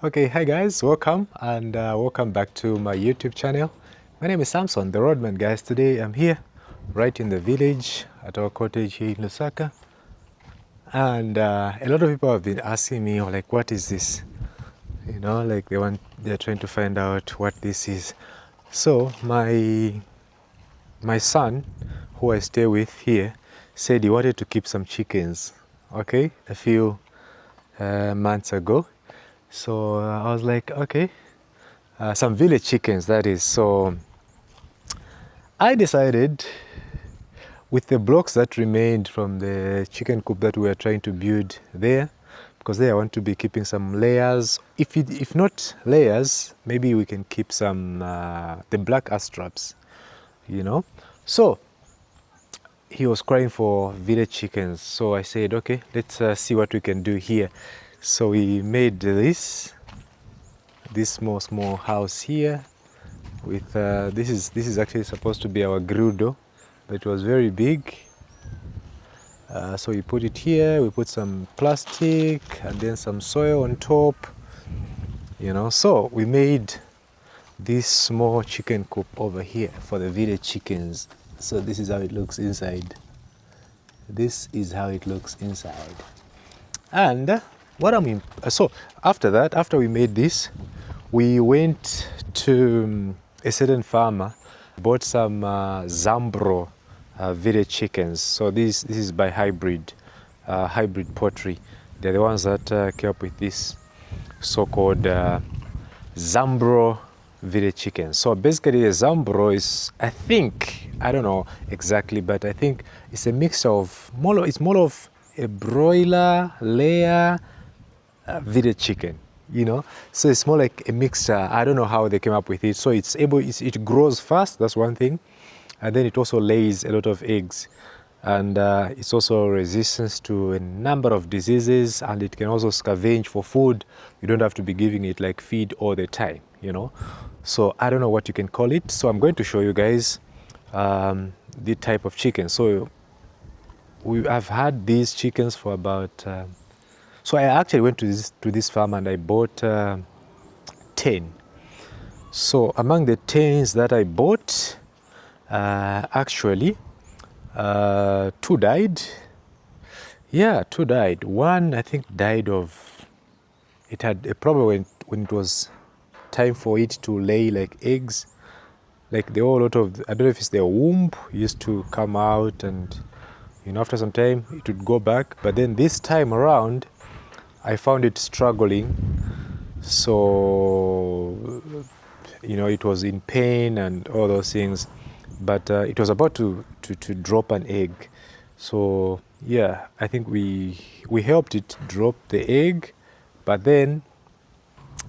Okay, hi guys, welcome and welcome back to my YouTube channel. My name is Samson, the roadman, guys. Today I'm here right in the village at our cottage here in Lusaka, and a lot of people have been asking me like, what is this? You know, like they're trying to find out what this is. So my son, who I stay with here, said he wanted to keep some chickens. Okay, a few months ago. So I was like, okay, some village chickens, that is. So I decided, with the blocks that remained from the chicken coop that we were trying to build there, because there I want to be keeping some layers. If not layers, maybe we can keep some the black astraps, you know. So he was crying for village chickens. So I said, okay, let's see what we can do here. So we made this small house here with this is actually supposed to be our grill door, but it was very big. So we put it here, we put some plastic and then some soil on top, you know. So we made this small chicken coop over here for the village chickens. So this is how it looks inside. This is how it looks inside. And so after that, after we made this, we went to a certain farmer, bought some Zambro village chickens. So this is by hybrid poultry. They're the ones that came up with this so-called Zambro village chicken. So basically, a Zambro is, I don't know exactly, but I think it's a mix of it's more of a broiler layer village chicken, you know. So it's more like a mixture. I don't know how they came up with it. So it grows fast. That's one thing, and then it also lays a lot of eggs, and it's also resistant to a number of diseases, and it can also scavenge for food. You don't have to be giving it like feed all the time, you know. So I don't know what you can call it. So I'm going to show you guys the type of chicken. So I've had these chickens for about so I actually went to this farm and I bought 10. So among the 10s that I bought, actually 2 died. Yeah, 2 died. One, I think, died of, it had a problem when it was time for it to lay like eggs. Like the whole lot of, I don't know if it's their womb used to come out, and you know, after some time it would go back. But then this time around, I found it struggling. So, you know, it was in pain and all those things. But it was about to drop an egg. So yeah, I think we helped it drop the egg, but then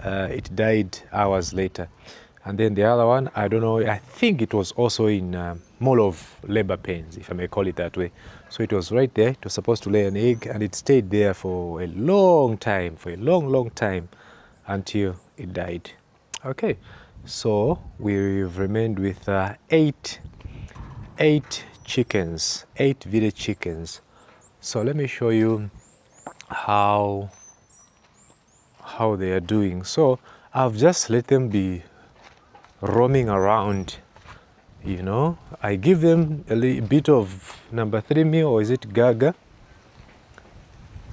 it died hours later. And then the other one, I don't know, I think it was also in more of labor pains, if I may call it that way. So it was right there. It was supposed to lay an egg, and it stayed there for a long time, for a long time, until it died. Okay, so we've remained with eight chickens, 8 village chickens. So let me show you how they are doing. So I've just let them be roaming around, you know. I give them a little bit of number 3 meal, or is it gaga?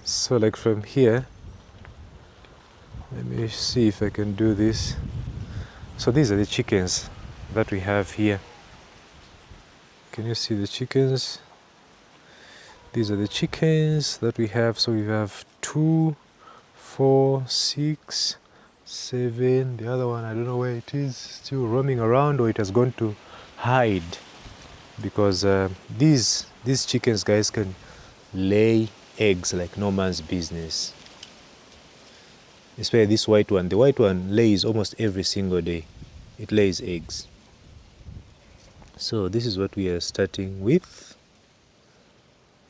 So like from here, let me see if I can do this. So these are the chickens that we have here. Can you see the chickens? These are the chickens that we have. So we have 2, 4, 6, 7. The other one, I don't know where it is, still roaming around, or it has gone to hide, because these chickens, guys, can lay eggs like no man's business. Especially this white one. The white one lays almost every single day. It lays eggs. So this is what we are starting with.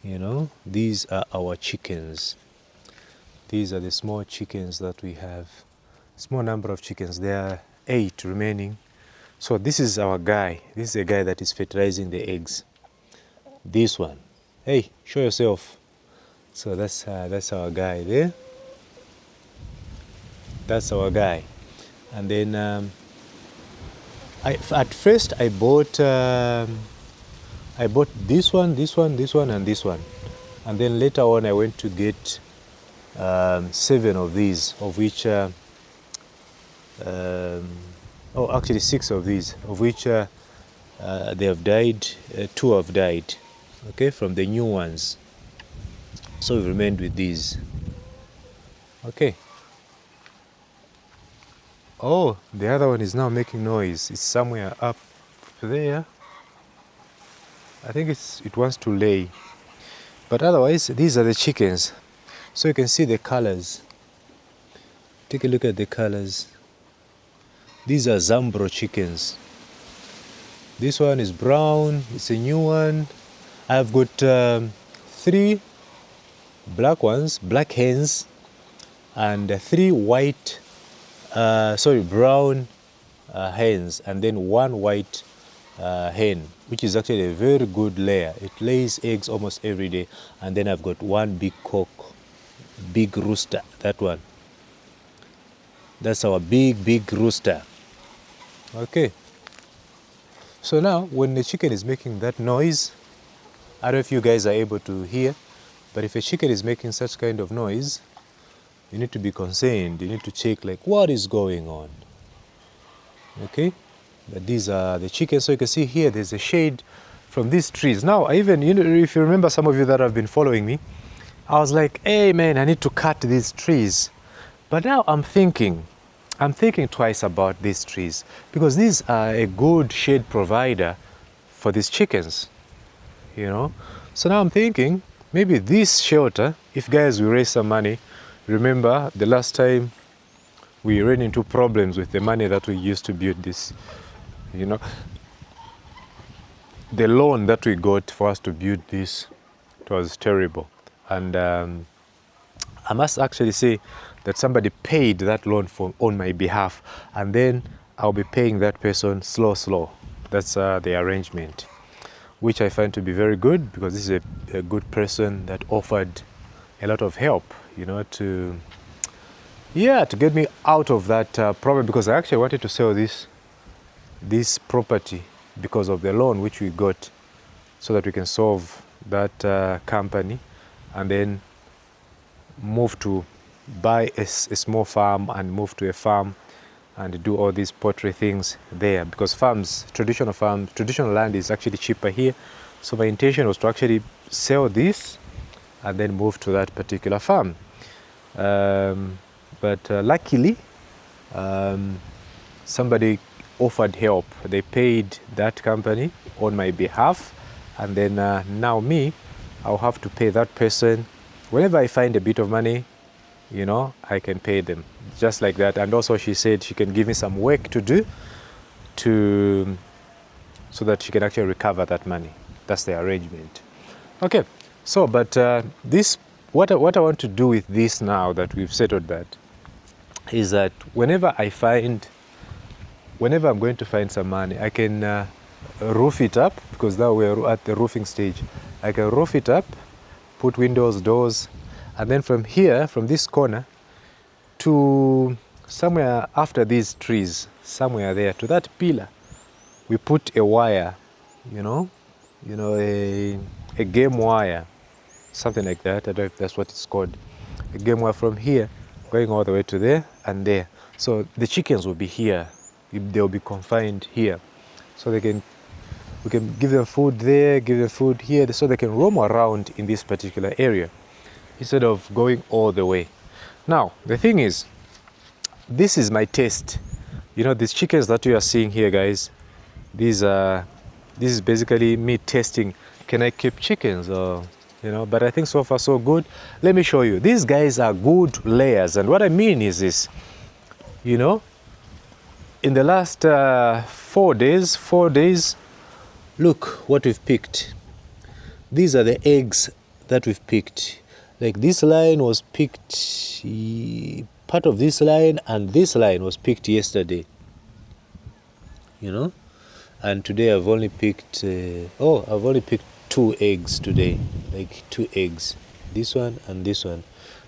You know, these are our chickens. These are the small chickens that we have. Small number of chickens. There are 8 remaining. So this is our guy. This is a guy that is fertilizing the eggs. This one. Hey, show yourself. So that's our guy there. That's our guy. And then at first I bought this one, this one, this one, and this one. And then later on I went to get 7 of these, of which actually 6 of these, of which they have died. 2 have died, okay, from the new ones. So we've remained with these. Okay. Oh, the other one is now making noise. It's somewhere up there. I think it wants to lay. But otherwise, these are the chickens. So you can see the colors. Take a look at the colors. These are Zambro chickens. This one is brown. It's a new one. I've got 3 black ones, black hens, and 3 white, brown hens, and then 1 white hen, which is actually a very good layer. It lays eggs almost every day. And then I've got 1 big cock, big rooster, that one. That's our big rooster. Okay. So now, when the chicken is making that noise, I don't know if you guys are able to hear, but if a chicken is making such kind of noise, you need to be concerned. You need to check, like, what is going on. Okay. But these are the chickens. So you can see here, there's a shade from these trees. Now, even, if you remember, some of you that have been following me, I was like, hey man, I need to cut these trees. But now I'm thinking twice about these trees, because these are a good shade provider for these chickens, So now I'm thinking, maybe this shelter, if guys will raise some money, remember the last time we ran into problems with the money that we used to build this, the loan that we got for us to build this, it was terrible. And I must actually say that somebody paid that loan on my behalf, and then I'll be paying that person slow. That's the arrangement, which I find to be very good, because this is a good person that offered a lot of help, to get me out of that problem, because I actually wanted to sell this property because of the loan which we got, so that we can solve that company, and then move to buy a small farm and move to a farm and do all these poultry things there, because traditional land is actually cheaper here. So my intention was to actually sell this and then move to that particular farm. But luckily, somebody offered help. They paid that company on my behalf, and then now I'll have to pay that person. Whenever I find a bit of money, I can pay them just like that. And also she said she can give me some work to do so that she can actually recover that money. That's the arrangement. Okay, so but what I want to do with this, now that we've settled that, is that whenever I'm going to find some money, I can roof it up, because now we're at the roofing stage. I can roof it up, put windows, doors, and then from here, from this corner to somewhere after these trees, somewhere there to that pillar, we put a wire, a game wire, something like that. I don't know if that's what it's called. A game wire from here going all the way to there and there. So the chickens will be here. They'll be confined here. So we can give them food there, give them food here, so they can roam around in this particular area instead of going all the way. Now, the thing is, this is my test. These chickens that you are seeing here, guys, this is basically me testing, can I keep chickens, or, but I think so far so good. Let me show you. These guys are good layers, and what I mean is this, in the last 4 days, look what we've picked. These are the eggs that we've picked. Like, this line was picked, part of this line and this line was picked yesterday, and today I've only picked 2 eggs today, like 2 eggs, this one and this one.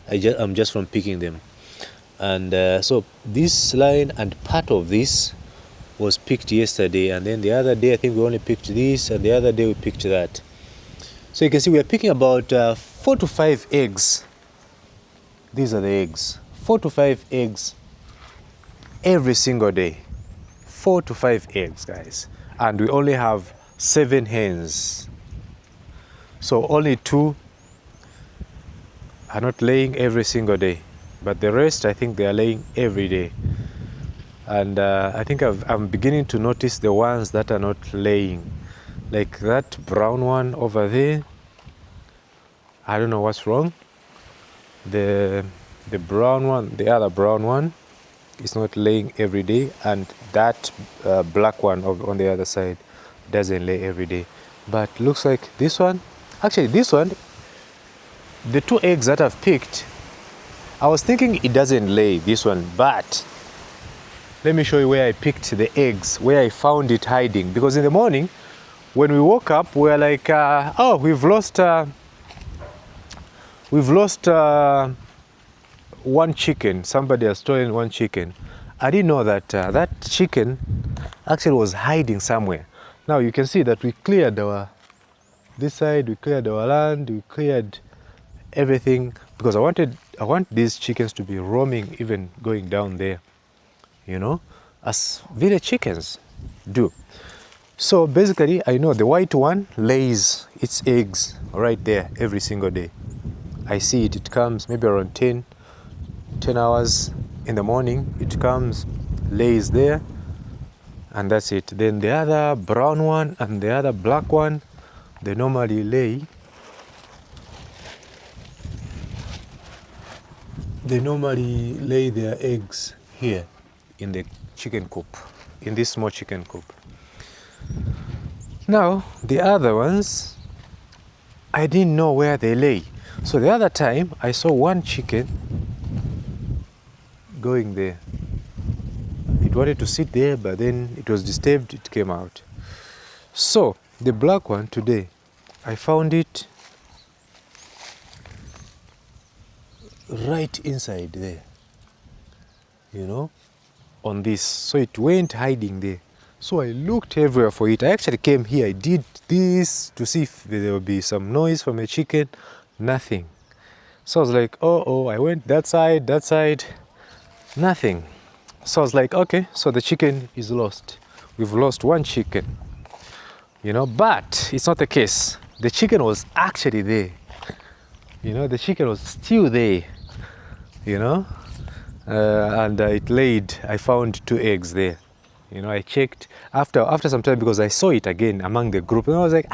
I'm just from picking them. And so this line and part of this was picked yesterday, and then the other day I think we only picked this, and the other day we picked that. So you can see we are picking about 4 to 5 eggs. These are the eggs. 4 to 5 eggs every single day. 4 to 5 eggs, guys. And we only have 7 hens. So only 2 are not laying every single day. But the rest, I think they are laying every day. And I think I'm beginning to notice the ones that are not laying. Like that brown one over there. I don't know what's wrong. The brown one, the other brown one, is not laying every day, and that black one on the other side doesn't lay every day. But looks like this one, actually this one, the 2 eggs that I've picked, I was thinking it doesn't lay, this one, but let me show you where I picked the eggs, where I found it hiding. Because in the morning when we woke up, we were like, oh, we've lost one chicken. Somebody has stolen one chicken. I didn't know that that chicken actually was hiding somewhere. Now you can see that we cleared this side, we cleared our land, we cleared everything, because I want these chickens to be roaming, even going down there, you know, as village chickens do. So basically, I know the white one lays its eggs right there every single day. I see it. It comes maybe around 10 hours in the morning. It comes, lays there, and that's it. Then the other brown one and the other black one, they normally lay. They normally lay their eggs here in the chicken coop, in this small chicken coop. Now, the other ones, I didn't know where they lay. So the other time, I saw one chicken going there. It wanted to sit there, but then it was disturbed, it came out. So, the black one today, I found it right inside there, you know, on this. So it went hiding there. So I looked everywhere for it. I actually came here, I did this to see if there would be some noise from a chicken. Nothing. So I was like, oh, I went that side, nothing. So I was like, okay, so the chicken is lost. We've lost one chicken, you know, but it's not the case. The chicken was actually there, you know, the chicken was still there, you know, and it laid, I found 2 eggs there. You know, I checked after some time, because I saw it again among the group, and I was like,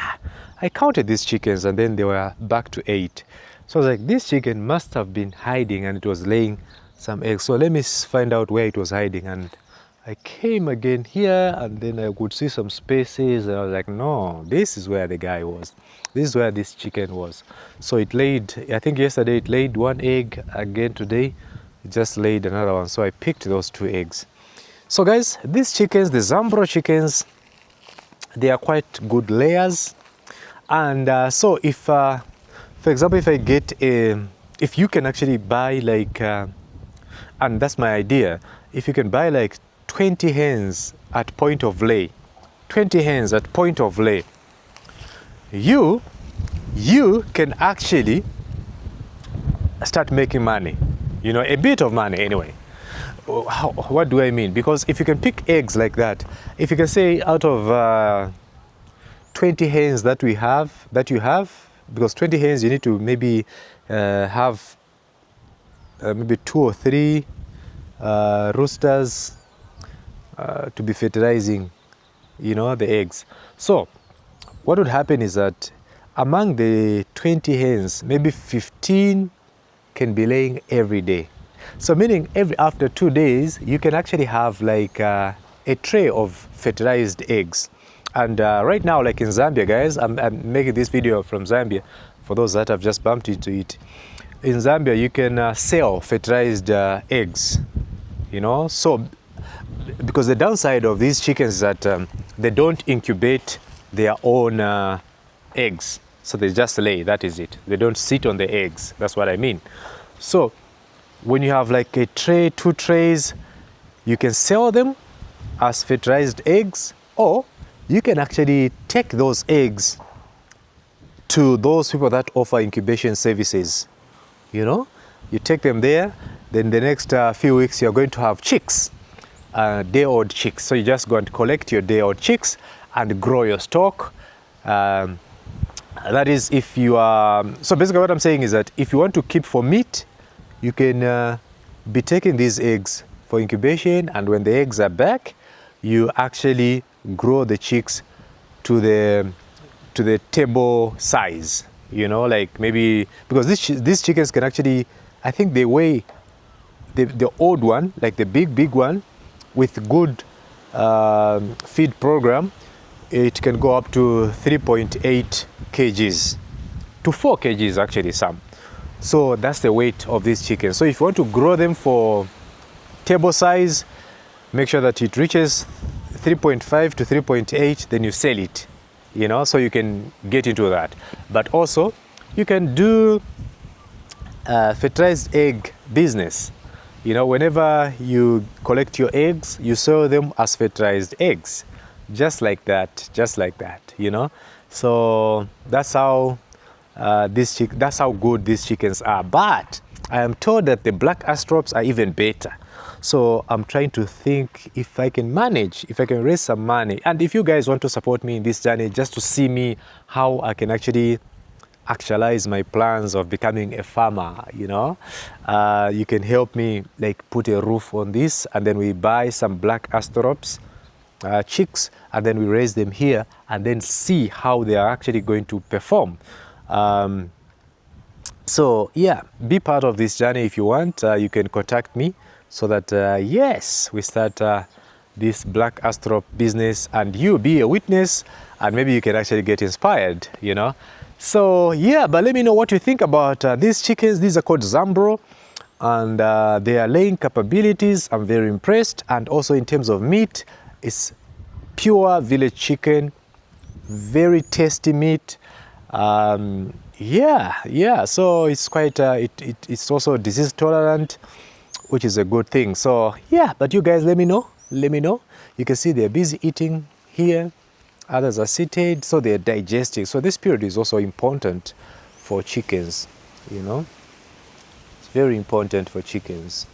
I counted these chickens, and then they were back to 8. So I was like, this chicken must have been hiding, and it was laying some eggs. So let me find out where it was hiding. And I came again here, and then I could see some spaces, and I was like, no, this is where the guy was. This is where this chicken was. So it laid, I think yesterday it laid 1 egg, again today it just laid another one. So I picked those 2 eggs. So guys, these chickens, the Zambro chickens, they are quite good layers. And so if, for example, if I get if you can actually buy like, and that's my idea, if you can buy like 20 hens at point of lay, 20 hens at point of lay, you can actually start making money, you know, a bit of money anyway. What do I mean? Because if you can pick eggs like that, if you can say out of 20 hens that you have, because 20 hens you need to maybe have maybe 2 or 3 roosters to be fertilizing, you know, the eggs. So what would happen is that among the 20 hens, maybe 15 can be laying every day. So meaning after 2 days, you can actually have like a tray of fertilized eggs. And right now, like in Zambia, guys, I'm making this video from Zambia for those that have just bumped into it. In Zambia, you can sell fertilized eggs, you know. So because the downside of these chickens is that they don't incubate their own eggs. So they just lay, that is it. They don't sit on the eggs, that's what I mean. So when you have like a tray, 2 trays, you can sell them as fertilized eggs, or you can actually take those eggs to those people that offer incubation services. You know, you take them there, then the next few weeks you're going to have chicks, day-old chicks. So you just go and collect your day-old chicks and grow your stock. That is if you are, so basically what I'm saying is that if you want to keep for meat, you can be taking these eggs for incubation, and when the eggs are back, you actually grow the chicks to the table size, you know, like maybe, because these chickens can actually, I think they weigh, the old one, like the big one, with good feed program, it can go up to 3.8 kgs to 4 kgs actually, some. So that's the weight of these chickens. So if you want to grow them for table size, make sure that it reaches 3.5 to 3.8, then you sell it, you know, so you can get into that. But also you can do fertilized egg business. You know, whenever you collect your eggs, you sell them as fertilized eggs, just like that, you know. So that's how that's how good these chickens are. But I am told that the black astrops are even better. So I'm trying to think if I can manage, if I can raise some money. And if you guys want to support me in this journey, just to see me how I can actually actualize my plans of becoming a farmer, you know, you can help me like put a roof on this, and then we buy some black astrops chicks, and then we raise them here, and then see how they are actually going to perform. So yeah, be part of this journey if you want. You can contact me so that yes, we start this black astrop business, and you be a witness, and maybe you can actually get inspired, you know. So yeah, but let me know what you think about these chickens. These are called Zambro, and their laying capabilities, I'm very impressed. And also in terms of meat, it's pure village chicken, very tasty meat. Yeah, so it's quite it's also disease tolerant, which is a good thing. So yeah, but you guys let me know. You can see they're busy eating here, others are seated, so they're digesting. So this period is also important for chickens, you know. It's very important for chickens.